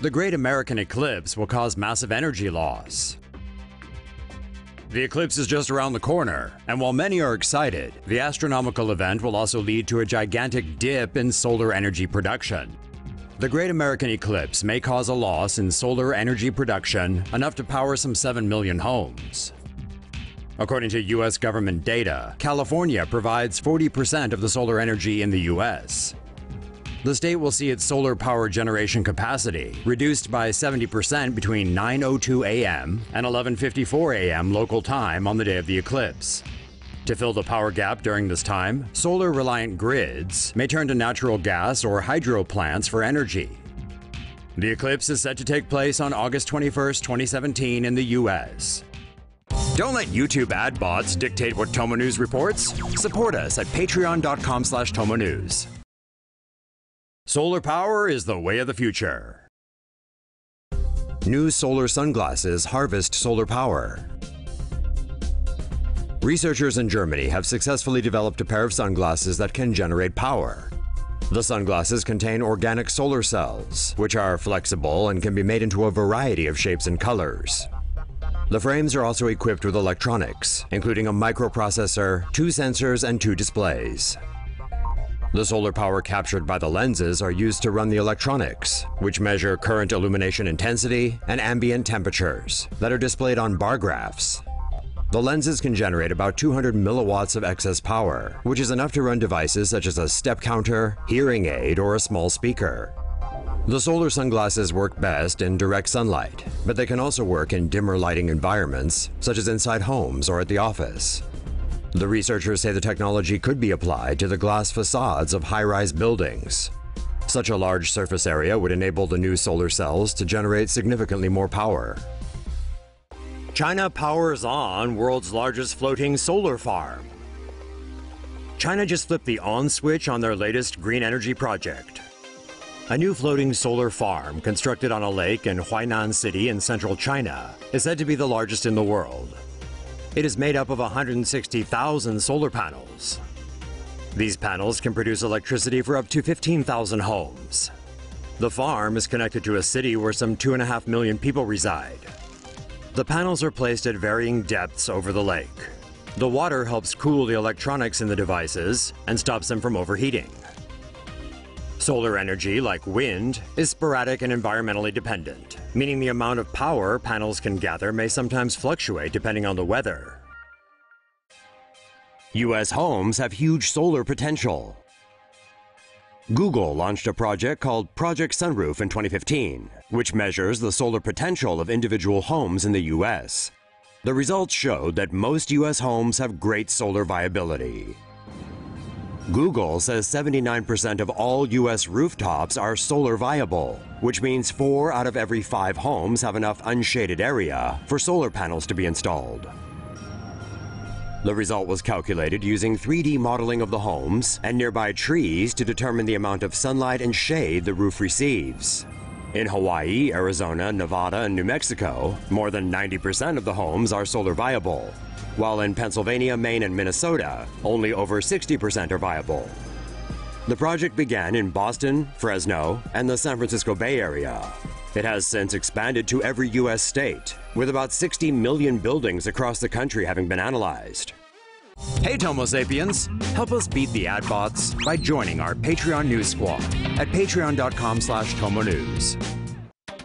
The Great American Eclipse will cause massive energy loss. The eclipse is just around the corner, and while many are excited, the astronomical event will also lead to a gigantic dip in solar energy production. The Great American Eclipse may cause a loss in solar energy production enough to power some 7 million homes. According to U.S. government data, California provides 40% of the solar energy in the U.S. The state will see its solar power generation capacity reduced by 70% between 9:02 a.m. and 11:54 a.m. local time on the day of the eclipse. To fill the power gap during this time, solar-reliant grids may turn to natural gas or hydro plants for energy. The eclipse is set to take place on August 21, 2017 in the U.S. Don't let YouTube ad bots dictate what TomoNews reports. Support us at patreon.com/TomoNews. Solar power is the way of the future. New solar sunglasses harvest solar power. Researchers in Germany have successfully developed a pair of sunglasses that can generate power. The sunglasses contain organic solar cells, which are flexible and can be made into a variety of shapes and colors. The frames are also equipped with electronics, including a microprocessor, 2 sensors, and 2 displays. The solar power captured by the lenses are used to run the electronics, which measure current illumination intensity and ambient temperatures that are displayed on bar graphs. The lenses can generate about 200 milliwatts of excess power, which is enough to run devices such as a step counter, hearing aid, or a small speaker. The solar sunglasses work best in direct sunlight, but they can also work in dimmer lighting environments, such as inside homes or at the office. The researchers say the technology could be applied to the glass facades of high-rise buildings. Such a large surface area would enable the new solar cells to generate significantly more power. China powers on world's largest floating solar farm. China just flipped the on switch on their latest green energy project. A new floating solar farm constructed on a lake in Huainan City in central China is said to be the largest in the world. It is made up of 160,000 solar panels. These panels can produce electricity for up to 15,000 homes. The farm is connected to a city where some 2.5 million people reside. The panels are placed at varying depths over the lake. The water helps cool the electronics in the devices and stops them from overheating. Solar energy, like wind, is sporadic and environmentally dependent, meaning the amount of power panels can gather may sometimes fluctuate depending on the weather. U.S. homes have huge solar potential. Google launched a project called Project Sunroof in 2015, which measures the solar potential of individual homes in the U.S. The results showed that most U.S. homes have great solar viability. Google says 79% of all U.S. rooftops are solar viable, which means 4 out of every 5 homes have enough unshaded area for solar panels to be installed. The result was calculated using 3D modeling of the homes and nearby trees to determine the amount of sunlight and shade the roof receives. In Hawaii, Arizona, Nevada, and New Mexico, more than 90% of the homes are solar viable, while in Pennsylvania, Maine, and Minnesota, only over 60% are viable. The project began in Boston, Fresno, and the San Francisco Bay Area. It has since expanded to every U.S. state, with about 60 million buildings across the country having been analyzed. Hey Tomo Sapiens! Help us beat the ad bots by joining our Patreon News Squad at patreon.com/TomoNews.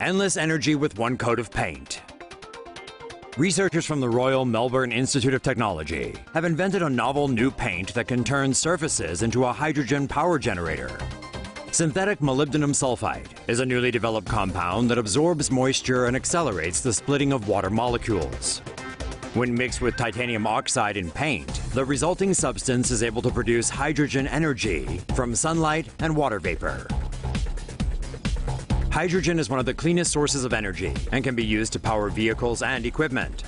Endless energy with one coat of paint. Researchers from the Royal Melbourne Institute of Technology have invented a novel new paint that can turn surfaces into a hydrogen power generator. Synthetic molybdenum sulfide is a newly developed compound that absorbs moisture and accelerates the splitting of water molecules. When mixed with titanium oxide in paint, the resulting substance is able to produce hydrogen energy from sunlight and water vapor. Hydrogen is one of the cleanest sources of energy and can be used to power vehicles and equipment.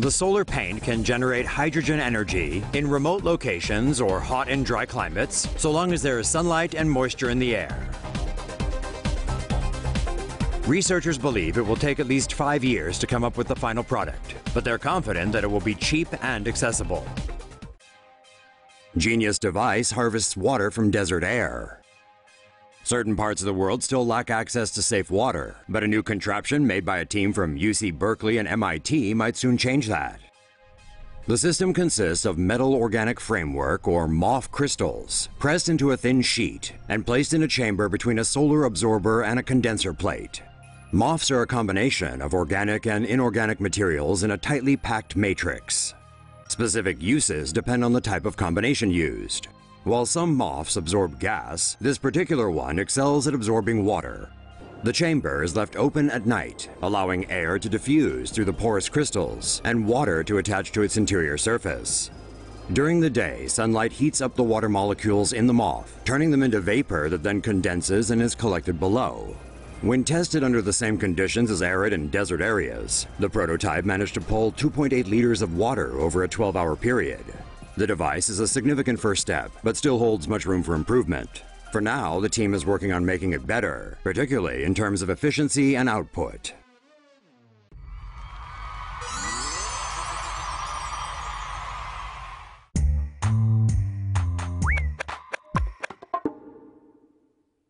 The solar paint can generate hydrogen energy in remote locations or hot and dry climates, so long as there is sunlight and moisture in the air. Researchers believe it will take at least 5 years to come up with the final product, but they're confident that it will be cheap and accessible. Genius device harvests water from desert air. Certain parts of the world still lack access to safe water, but a new contraption made by a team from UC Berkeley and MIT might soon change that. The system consists of metal organic framework, or MOF crystals, pressed into a thin sheet and placed in a chamber between a solar absorber and a condenser plate. MOFs are a combination of organic and inorganic materials in a tightly packed matrix. Specific uses depend on the type of combination used. While some MOFs absorb gas, this particular one excels at absorbing water. The chamber is left open at night, allowing air to diffuse through the porous crystals and water to attach to its interior surface. During the day, sunlight heats up the water molecules in the MOF, turning them into vapor that then condenses and is collected below. When tested under the same conditions as arid and desert areas, the prototype managed to pull 2.8 liters of water over a 12-hour period. The device is a significant first step, but still holds much room for improvement. For now, the team is working on making it better, particularly in terms of efficiency and output.